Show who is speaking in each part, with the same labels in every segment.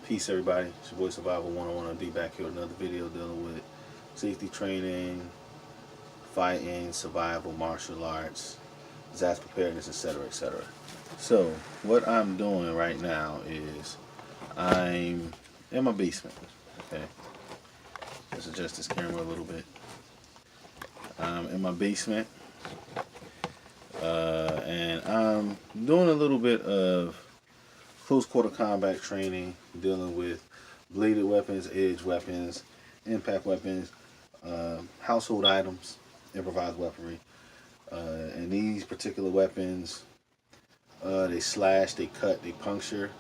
Speaker 1: Peace, everybody. It's your boy Survival 101. I'll be back here with another video dealing with safety training, fighting, survival, martial arts, disaster preparedness, etc., etc. So, what I'm doing right now is I'm in my basement. Okay, let's adjust this camera a little bit. I'm in my basement, and I'm doing a little bit of close quarter combat training, dealing with bladed weapons, edge weapons, impact weapons, household items, improvised weaponry. And these particular weapons, they slash, they cut, they puncture.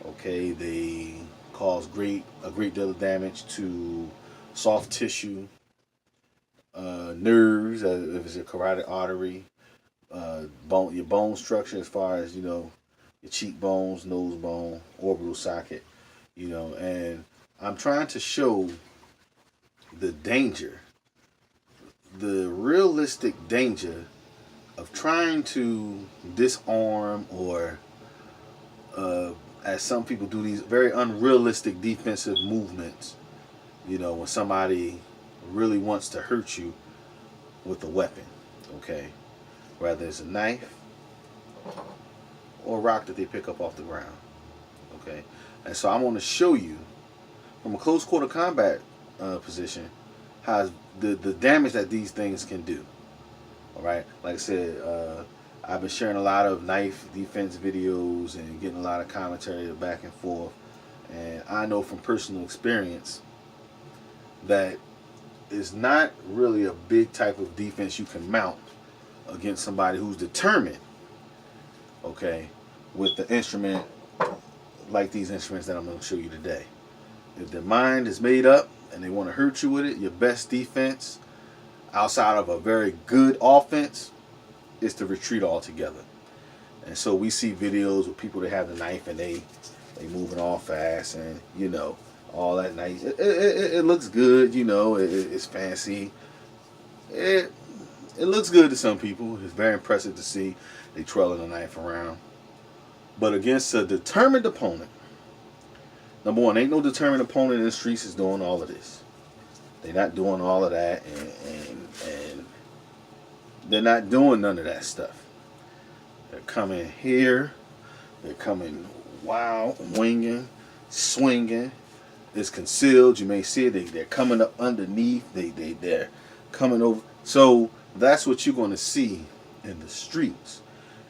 Speaker 1: Okay, they cause a great deal of damage to soft tissue, nerves, if it's a carotid artery, your bone structure as far as your cheekbones, nose bone, orbital socket, and I'm trying to show the danger, the realistic danger of trying to disarm or, as some people do, these very unrealistic defensive movements, when somebody really wants to hurt you with a weapon, okay? Whether it's a knife or a rock that they pick up off the ground, okay? And so I want to show you from a close quarter combat position how the damage that these things can do. All right, like I said, I've been sharing a lot of knife defense videos and getting a lot of commentary back and forth, and I know from personal experience that it's not really a big type of defense you can mount against somebody who's determined, okay, with the instrument like these instruments that I'm going to show you today. If their mind is made up and they want to hurt you with it, your best defense outside of a very good offense is to retreat altogether. And so we see videos with people that have the knife and they moving all fast and all that nice. It looks good, it's fancy. It looks good to some people. It's very impressive to see they trailing the knife around. But against a determined opponent, number one, ain't no determined opponent in the streets is doing all of this. They're not doing all of that, and they're not doing none of that stuff. They're coming here. They're coming wild, winging, swinging. It's concealed. You may see it. They're coming up underneath. They're coming over. So that's what you're going to see in the streets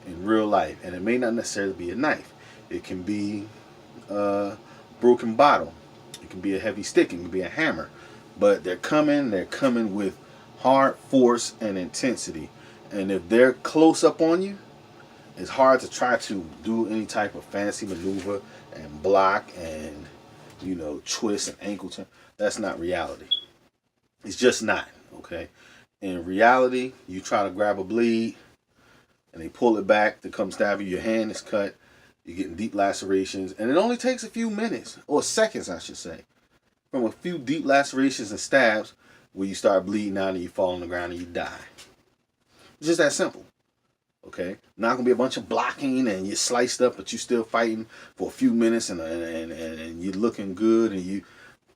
Speaker 1: in real life. And it may not necessarily be a knife. It can be a broken bottle. It can be a heavy stick. It can be a hammer. But they're coming with hard force and intensity. And if they're close up on you, it's hard to try to do any type of fancy maneuver and block and, twist and ankle turn. That's not reality. It's just not, okay? In reality, you try to grab a blade and they pull it back to come stab you. Your hand is cut. You're getting deep lacerations. And it only takes a few minutes, or seconds, I should say, from a few deep lacerations and stabs where you start bleeding out and you fall on the ground and you die. It's just that simple. Okay, not gonna be a bunch of blocking and you're sliced up, but you're still fighting for a few minutes and you're looking good and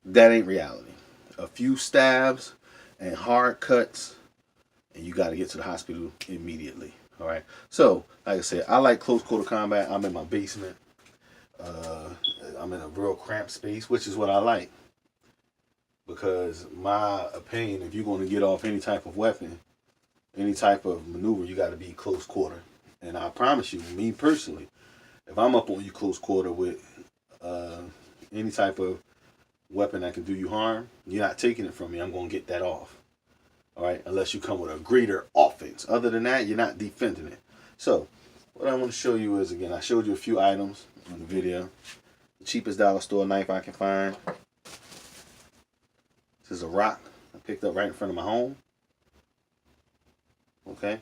Speaker 1: that ain't reality. A few stabs and hard cuts, and you got to get to the hospital immediately. All right. So, like I said, I like close quarter combat. I'm in my basement. I'm in a real cramped space, which is what I like, because my opinion, if you're going to get off any type of weapon, any type of maneuver, you got to be close quarter. And I promise you, me personally, if I'm up on you close quarter with any type of weapon that can do you harm, you're not taking it from me. I'm going to get that off. All right, unless you come with a greater offense. Other than that, you're not defending it. So, what I want to show you is, again, I showed you a few items in the video. The cheapest dollar store knife I can find. This is a rock I picked up right in front of my home. Okay.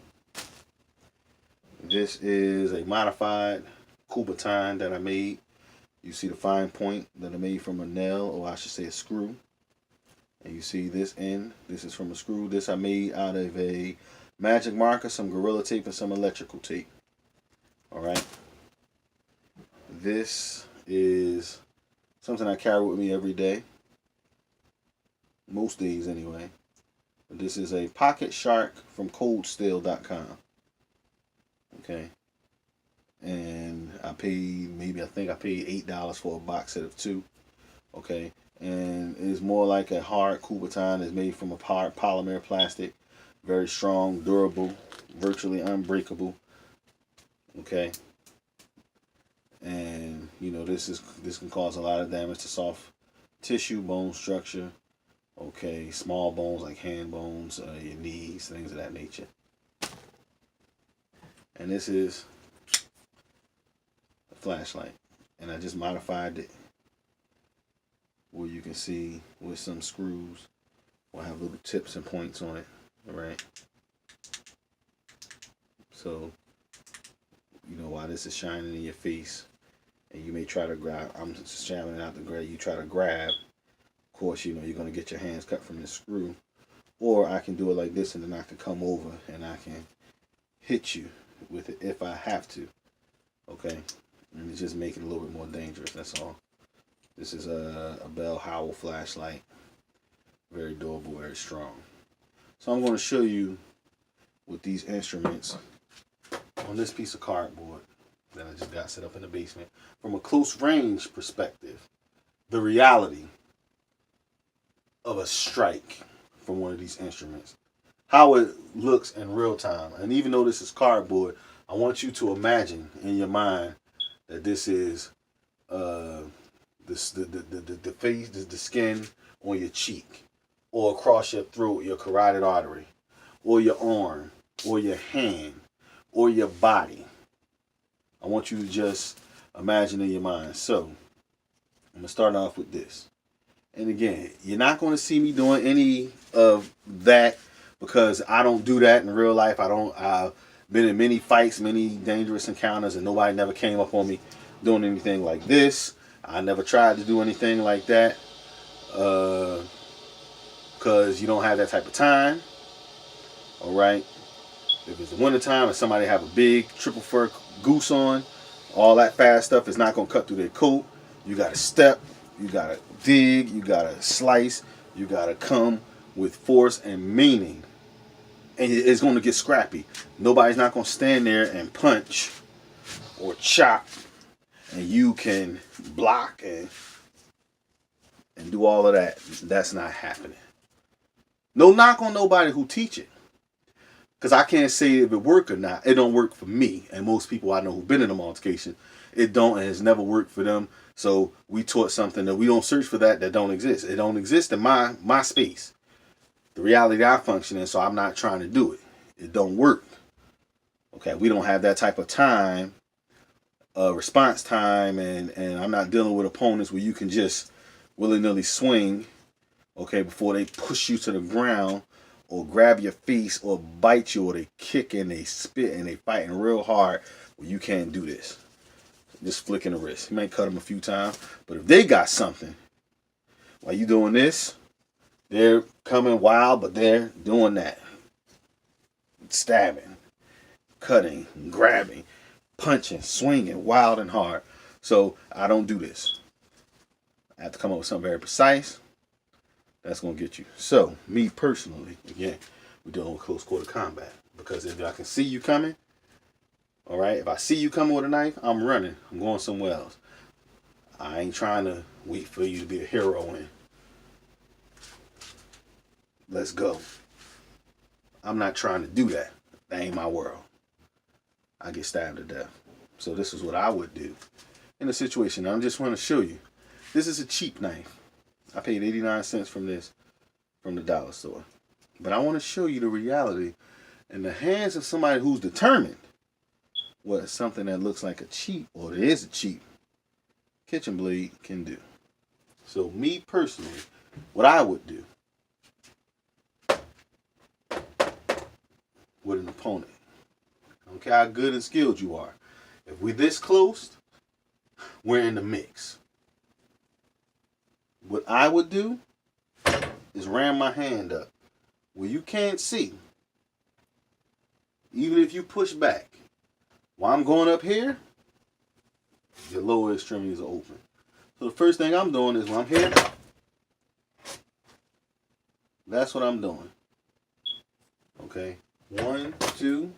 Speaker 1: This is a modified Kubotan that I made. You see the fine point that I made from a nail, or I should say a screw. And you see this end. This is from a screw. This I made out of a magic marker, some Gorilla Tape, and some electrical tape. All right. This is Something I carry with me every day. Most days anyway. This is a Pocket Shark from coldsteel.com. Okay. And I think I paid $8 for a box set of 2. Okay. And it's more like a hard Kubotan. It's made from a hard polymer plastic. Very strong, durable, virtually unbreakable. Okay. And this can cause a lot of damage to soft tissue, bone structure. Okay, small bones like hand bones, your knees, things of that nature. And this is a flashlight, and I just modified it where you can see with some screws will have little tips and points on it. All right. So while this is shining in your face, and you may try to grab, I'm just jamming it out the grab. You try to grab. Of course, you're going to get your hands cut from this screw. Or I can do it like this, and then I can come over and I can hit you with it if I have to. Okay? And it's just making it a little bit more dangerous, that's all. This is a Bell Howell flashlight. Very durable, very strong. So I'm going to show you with these instruments on this piece of cardboard that I just got set up in the basement from a close range perspective, the reality of a strike from one of these instruments, how it looks in real time. And even though this is cardboard, I want you to imagine in your mind that this is the face, the skin on your cheek, or across your throat, your carotid artery, or your arm, or your hand, or your body. I want you to just imagine in your mind. So I'm gonna start off with this. And again, you're not going to see me doing any of that because I don't do that in real life. I've been in many fights, many dangerous encounters, and nobody never came up on me doing anything like this. I never tried to do anything like that because you don't have that type of time. All right. If it's the winter time and somebody have a big triple fur goose on, all that fast stuff is not going to cut through their coat. You got to step. You gotta dig, you gotta slice, you gotta come with force and meaning. And it's gonna get scrappy. Nobody's not gonna stand there and punch or chop and you can block and do all of that. That's not happening. No knock on nobody who teach it. Because I can't say if it work or not. It don't work for me. And most people I know who've been in an altercation, it don't and it's never worked for them. So we taught something that we don't search for that don't exist. It don't exist in my space. The reality I function in, so I'm not trying to do it. It don't work. Okay, we don't have that type of time, response time, and I'm not dealing with opponents where you can just willy-nilly swing, okay, before they push you to the ground or grab your face or bite you or they kick and they spit and they fighting real hard. Well, you can't do this. Just flicking the wrist. You might cut them a few times, but if they got something, while you doing this, they're coming wild, but they're doing that. Stabbing, cutting, grabbing, punching, swinging, wild and hard. So I don't do this. I have to come up with something very precise. That's going to get you. So, me personally, again, we're dealing with close quarter combat. Because if I can see you coming, all right, if I see you coming with a knife, I'm running. I'm going somewhere else. I ain't trying to wait for you to be a hero and let's go. I'm not trying to do that. That ain't my world. I get stabbed to death. So this is what I would do in a situation. I'm just want to show you. This is a cheap knife. I paid 89 cents from this from the dollar store. But I want to show you the reality in the hands of somebody who's determined what something that looks like a cheap, or it is a cheap, kitchen blade can do. So me personally, what I would do with an opponent, I don't care how good and skilled you are, if we're this close, we're in the mix. What I would do is ram my hand up where you can't see. Even if you push back, while I'm going up here, your lower extremities are open. So the first thing I'm doing is when I'm here, that's what I'm doing. Okay, 1, 2.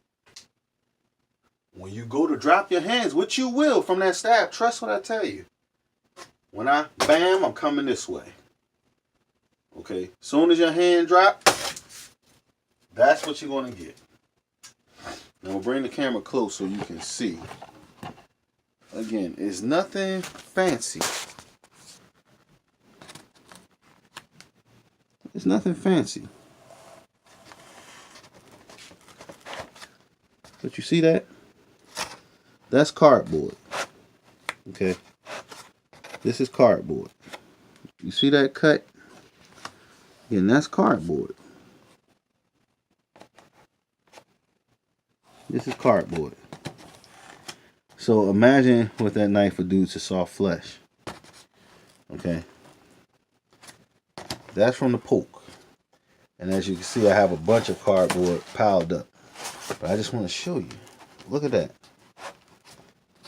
Speaker 1: When you go to drop your hands, which you will from that stab, trust what I tell you. When I bam, I'm coming this way. Okay, soon as your hand drop, that's what you're going to get. Now we'll bring the camera close so you can see. Again, it's nothing fancy. It's nothing fancy. But you see that? That's cardboard. Okay. This is cardboard. You see that cut? Again, that's cardboard. This is cardboard. So imagine what that knife would do to soft flesh. Okay. That's from the poke. And as you can see, I have a bunch of cardboard piled up. But I just want to show you. Look at that.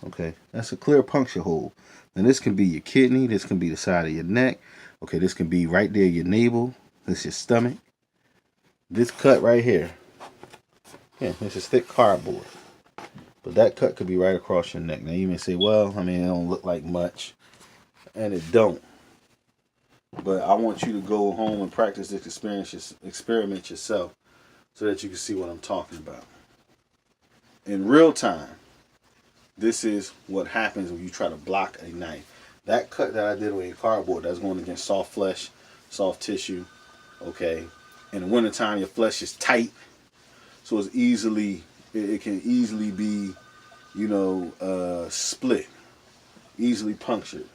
Speaker 1: Okay, that's a clear puncture hole. Now this can be your kidney, this can be the side of your neck. Okay, this can be right there your navel. This is your stomach. This cut right here. Yeah, this is thick cardboard. But that cut could be right across your neck. Now you may say, well, I mean, it don't look like much. And it don't. But I want you to go home and practice this experiment yourself so that you can see what I'm talking about. In real time, this is what happens when you try to block a knife. That cut that I did with cardboard, that's going against soft flesh, soft tissue. Okay. In the wintertime, your flesh is tight. So it's easily, it can easily be, you know, split. Easily punctured.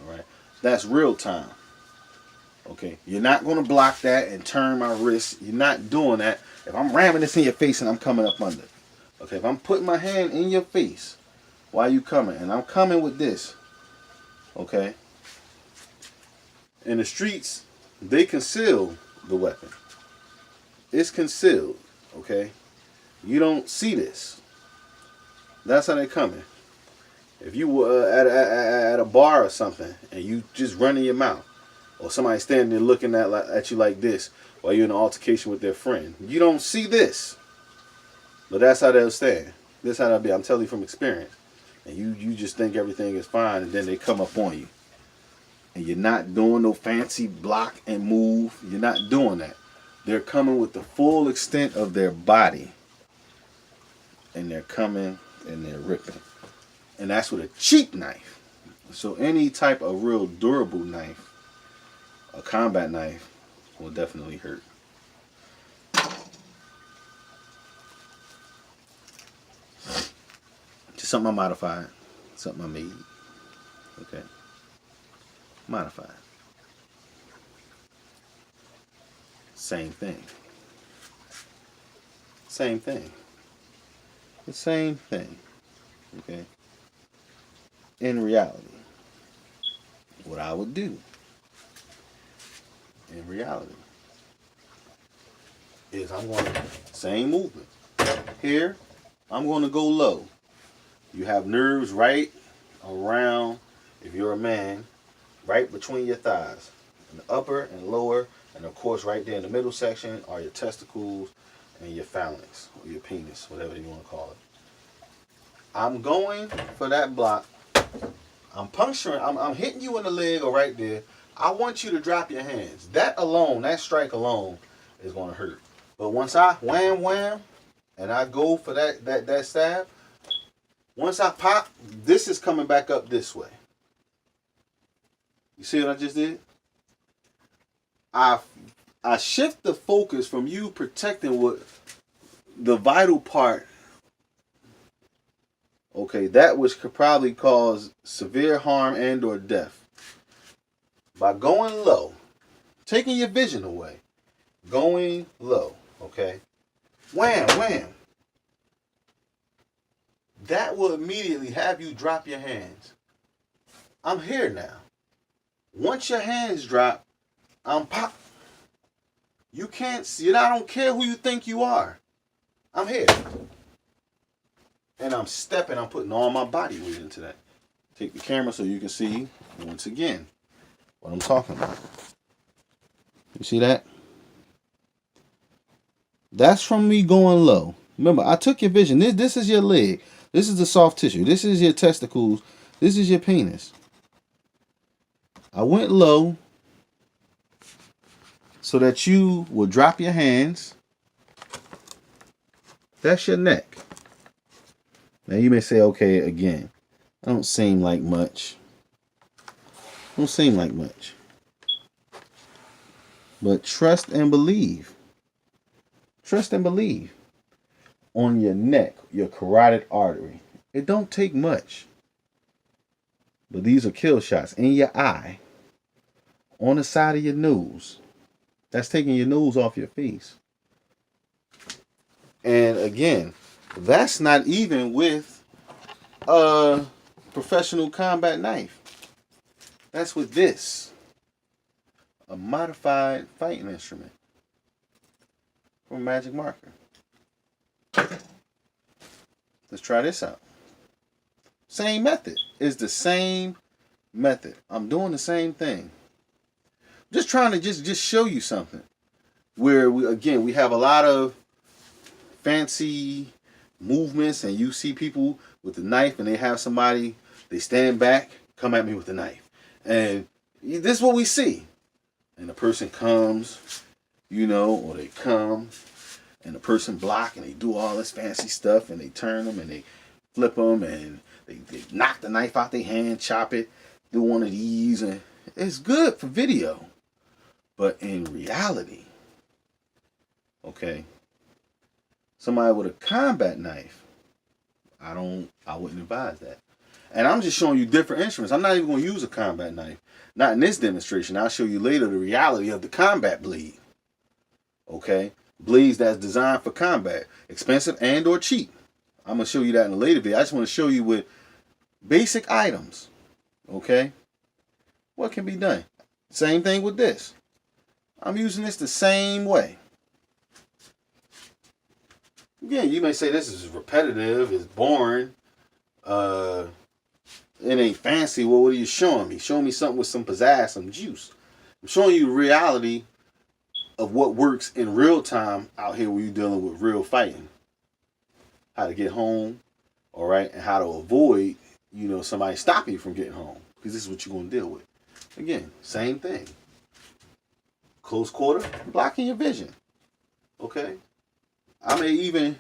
Speaker 1: All right. That's real time. Okay. You're not going to block that and turn my wrist. You're not doing that. If I'm ramming this in your face and I'm coming up under. Okay. If I'm putting my hand in your face, why are you coming? And I'm coming with this. Okay. In the streets, they conceal the weapon. It's concealed. Okay. You don't see this. That's how they're coming. If you were at a bar or something and you just running your mouth, or somebody standing there looking at you like this while you're in an altercation with their friend, you don't see this. But that's how they'll stand. This how they'll be. I'm telling you from experience. And you just think everything is fine, and then they come up on you. And you're not doing no fancy block and move. You're not doing that. They're coming with the full extent of their body. And they're coming and they're ripping. And that's with a cheap knife. So any type of real durable knife, a combat knife, will definitely hurt. Just something I modified. Something I made. Okay. Modified. Same thing. Same thing. The same thing. Okay. In reality, what I would do in reality is I'm going to, same movement. Here, I'm going to go low. You have nerves right around, if you're a man, right between your thighs. In the upper and lower, and of course right there in the middle section are your testicles and your phalanx, or your penis, whatever you want to call it. I'm going for that block. I'm puncturing, I'm hitting you in the leg or right there. I want you to drop your hands. That alone, that strike alone is going to hurt. But once I wham, wham, and I go for that stab, once I pop, this is coming back up this way. You see what I just did? I shift the focus from you protecting what the vital part, okay, that which could probably cause severe harm and or death. By going low, taking your vision away, going low, okay? Wham, wham. That will immediately have you drop your hands. I'm here now. Once your hands drop, I'm pop. You can't see it. I don't care who you think you are. I'm here. And I'm stepping, I'm putting all my body weight into that. take the camera so you can see once again what I'm talking about. You see that? That's from me going low. Remember, I took your vision. This is your leg. This is the soft tissue. This is your testicles. This is your penis. I went low so that you will drop your hands. That's your neck. Now you may say, okay, again, I don't seem like much. Don't seem like much. But trust and believe. Trust and believe. On your neck, your carotid artery. It don't take much. But these are kill shots in your eye. On the side of your nose. That's taking your nose off your face. And again, that's not even with a professional combat knife. That's with this. A modified fighting instrument from Magic Marker. Let's try this out. Same method. It's the same method. I'm doing the same thing. Just trying to just show you something. Where we have a lot of fancy movements, and you see people with the knife, and they have somebody, they stand back, come at me with the knife. And this is what we see. And the person comes, or they come, and the person block, and they do all this fancy stuff, and they turn them, and they flip them, and they knock the knife out their hand, chop it, do one of these, and it's good for video. But in reality, okay, somebody with a combat knife, I wouldn't advise that. And I'm just showing you different instruments. I'm not even going to use a combat knife. Not in this demonstration. I'll show you later the reality of the combat blade. Okay? Blades that's designed for combat. Expensive and or cheap. I'm going to show you that in a later video. I just want to show you with basic items. Okay? What can be done? Same thing with this. I'm using this the same way. Again, you may say this is repetitive, it's boring, it ain't fancy. Well, what are you showing me? Showing me something with some pizzazz, some juice. I'm showing you the reality of what works in real time out here when you're dealing with real fighting. How to get home, all right, and how to avoid, somebody stopping you from getting home. Because this is what you're going to deal with. Again, same thing. Close quarter, blocking your vision. Okay? I may even,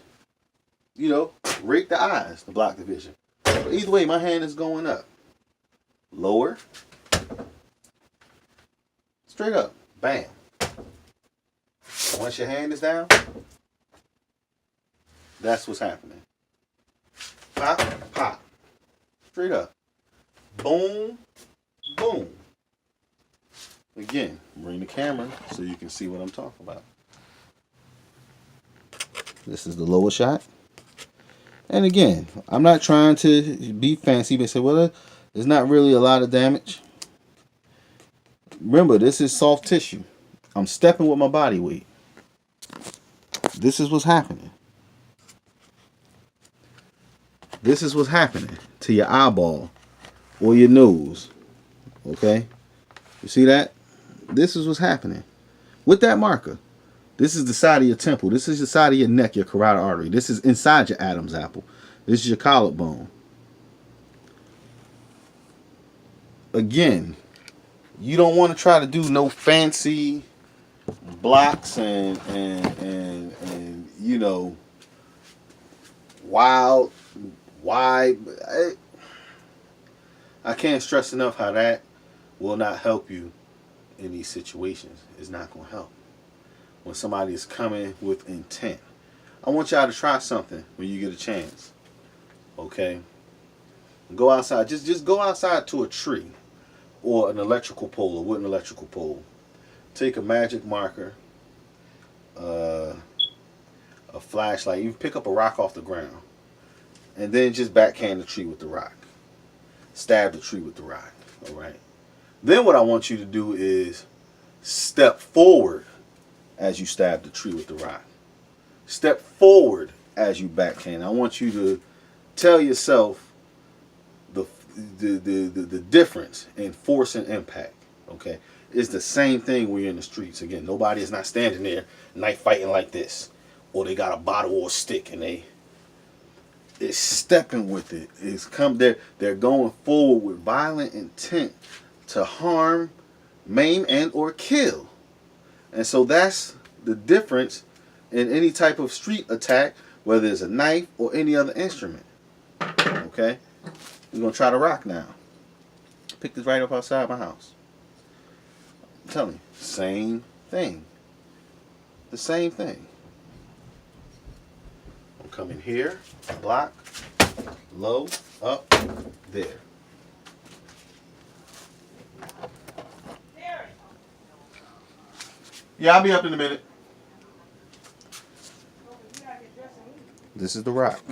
Speaker 1: rake the eyes to block the vision. But either way, my hand is going up. Lower. Straight up. Bam. Once your hand is down, that's what's happening. Pop, pop. Straight up. Boom, boom. Again, bring the camera so you can see what I'm talking about. This is the lower shot. And again, I'm not trying to be fancy, but say, well, there's not really a lot of damage. Remember, this is soft tissue. I'm stepping with my body weight. This is what's happening. This is what's happening to your eyeball or your nose. Okay? You see that? This is what's happening. With that marker. This is the side of your temple. This is the side of your neck, your carotid artery. This is inside your Adam's apple. This is your collarbone. Again, you don't want to try to do no fancy blocks and wild. I can't stress enough how that will not help you in these situations. It's not going to help. When somebody is coming with intent. I want y'all to try something when you get a chance. Okay? Go outside. Just go outside to a tree or an electrical pole, a wooden electrical pole. Take a magic marker, a flashlight. You pick up a rock off the ground. And then just backhand the tree with the rock. Stab the tree with the rock. Alright? Then what I want you to do is step forward as you stab the tree with the rock. Step forward as you backhand. I want you to tell yourself the difference in force and impact, okay, is the same thing when you're in the streets. Again, nobody is not standing there knife fighting like this, or they got a bottle or a stick and they is stepping with it. They're going forward with violent intent to harm, maim, and or kill. And so that's the difference in any type of street attack, whether it's a knife or any other instrument. Okay? We're going to try to rock now. Pick this right up outside my house. I'm telling you, same thing. The same thing. I'm coming here, block, low, up, there. Yeah, I'll be up in a minute. This is the rock.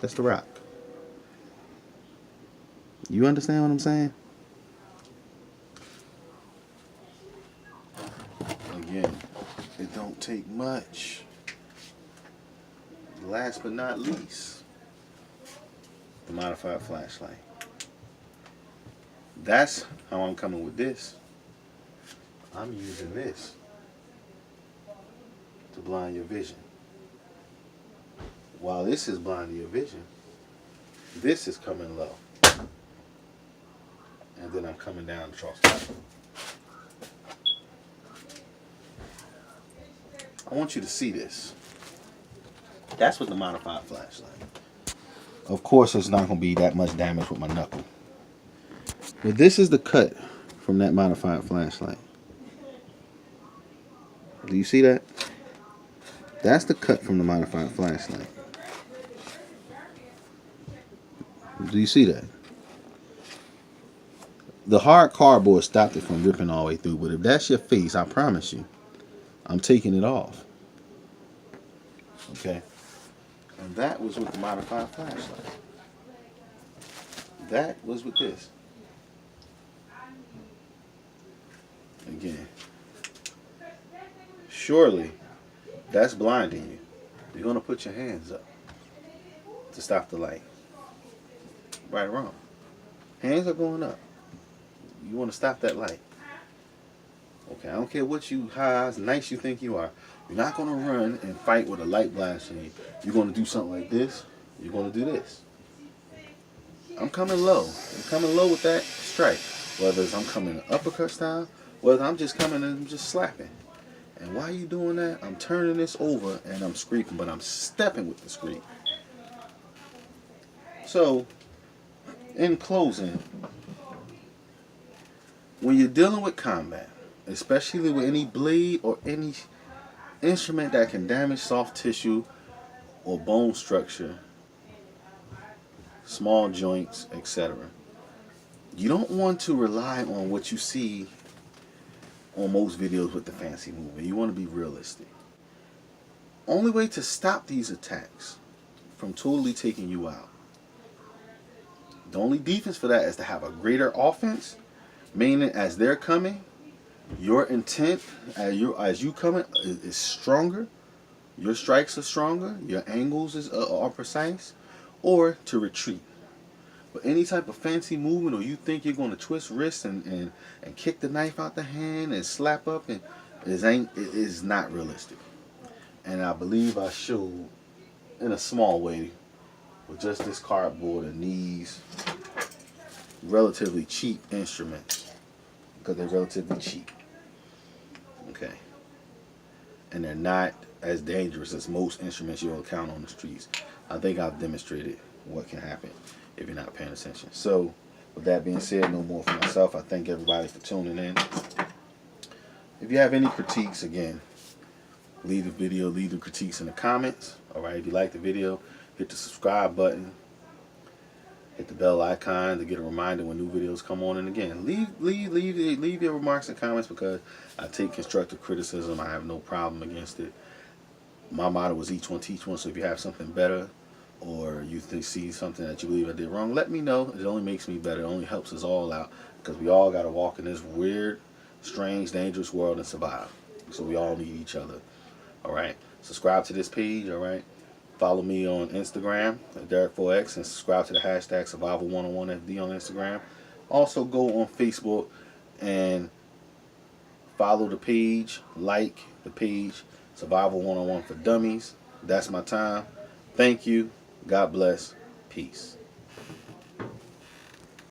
Speaker 1: That's the rock. You understand what I'm saying? Again, it don't take much. Last but not least, the modified flashlight. That's how I'm coming with this. I'm using this to blind your vision. While this is blinding your vision, this is coming low. And then I'm coming down the cross. I want you to see this. That's with the modified flashlight. Of course, it's not going to be that much damage with my knuckle. But this is the cut from that modified flashlight. Do you see that? That's the cut from the modified flashlight. Do you see that? The hard cardboard stopped it from ripping all the way through. But if that's your face, I promise you, I'm taking it off. Okay? And that was with the modified flashlight. That was with this. Again. Surely, that's blinding you. You're going to put your hands up to stop the light. Right or wrong. Hands are going up. You want to stop that light. Okay, I don't care how nice you think you are. You're not going to run and fight with a light blasting you. You're going to do something like this. You're going to do this. I'm coming low. I'm coming low with that strike. Whether it's I'm coming uppercut style, whether I'm just coming and just slapping. And while you doing that, I'm turning this over and I'm scraping, but I'm stepping with the scrape. So, in closing, when you're dealing with combat, especially with any blade or any instrument that can damage soft tissue or bone structure, small joints, etc., you don't want to rely on what you see on most videos with the fancy movement. You want to be realistic. Only way to stop these attacks from totally taking you out, the only defense for that is to have a greater offense, meaning as they're coming, your intent as you coming is stronger, your strikes are stronger, your angles are precise, or to retreat. But any type of fancy movement, or you think you're going to twist wrists and kick the knife out the hand and slap up, and it is not realistic. And I believe I showed in a small way with just this cardboard and these relatively cheap instruments, because they're relatively cheap. Okay. And they're not as dangerous as most instruments you'll encounter on the streets. I think I've demonstrated what can happen if you're not paying attention. So, with that being said, no more for myself. I thank everybody for tuning in. If you have any critiques, again, leave the critiques in the comments. Alright, if you like the video, hit the subscribe button. Hit the bell icon to get a reminder when new videos come on. And again, leave your remarks and comments, because I take constructive criticism. I have no problem against it. My motto is each one teach one. So if you have something better, or you see something that you believe I did wrong, let me know. It only makes me better. It only helps us all out, because we all got to walk in this weird, strange, dangerous world and survive. So we all need each other. All right. subscribe to this page, all right? Follow me on Instagram at Derek4X and subscribe to the hashtag Survival101FD on Instagram. Also go on Facebook and follow the page, like the page, Survival 101 for Dummies. That's my time. Thank you. God bless. Peace.